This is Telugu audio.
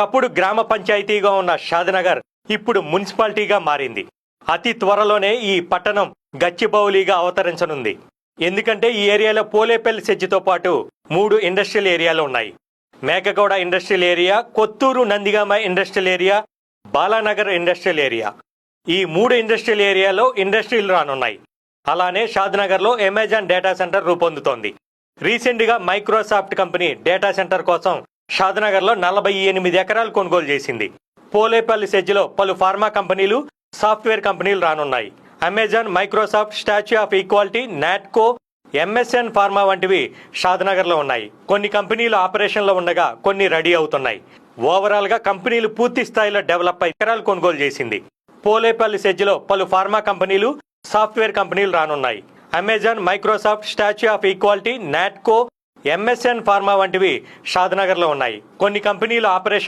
ఒకప్పుడు గ్రామ పంచాయతీగా ఉన్న షాద్నగర్ ఇప్పుడు మున్సిపాలిటీగా మారింది. అతి త్వరలోనే ఈ పట్టణం గచ్చిబౌలిగా అవతరించనుంది. ఎందుకంటే ఈ ఏరియాలో పోలేపల్లి సెజ్జితో పాటు 3 ఇండస్ట్రియల్ ఏరియాలు ఉన్నాయి. మేకగౌడ ఇండస్ట్రియల్ ఏరియా, కొత్తూరు నందిగామ ఇండస్ట్రియల్ ఏరియా, బాలానగర్ ఇండస్ట్రియల్ ఏరియా. ఈ 3 ఇండస్ట్రియల్ ఏరియాలో ఇండస్ట్రీలు రానున్నాయి. అలానే షాద్నగర్లో అమెజాన్ డేటా సెంటర్ రూపొందుతోంది. రీసెంట్గా మైక్రోసాఫ్ట్ కంపెనీ డేటా సెంటర్ కోసం షాద్నగర్లో 48 ఎకరాలు కొనుగోలు చేసింది. పోలేపల్లి సెజ్జిలో పలు ఫార్మా కంపెనీలు, సాఫ్ట్వేర్ కంపెనీలు రానున్నాయి. Amazon, Microsoft, statue of equality, Natco, MSN pharma వంటివి షాద్నగర్లో ఉన్నాయి. కొన్ని కంపెనీలు ఆపరేషన్లో ఉండగా కొన్ని రెడీ అవుతున్నాయి. ఓవరాల్గా కంపెనీలు పూర్తి స్థాయిలో డెవలప్ అయి ఎకరాలు కొనుగోలు చేసింది. పోలేపల్లి సెజ్జిలో పలు ఫార్మా కంపెనీలు, సాఫ్ట్వేర్ కంపెనీలు రానున్నాయి. Amazon, Microsoft, statue of equality, Natco, MSN pharma వంటివి షాద్నగర్లో ఉన్నాయి. కొన్ని కంపెనీలు ఆపరేషన్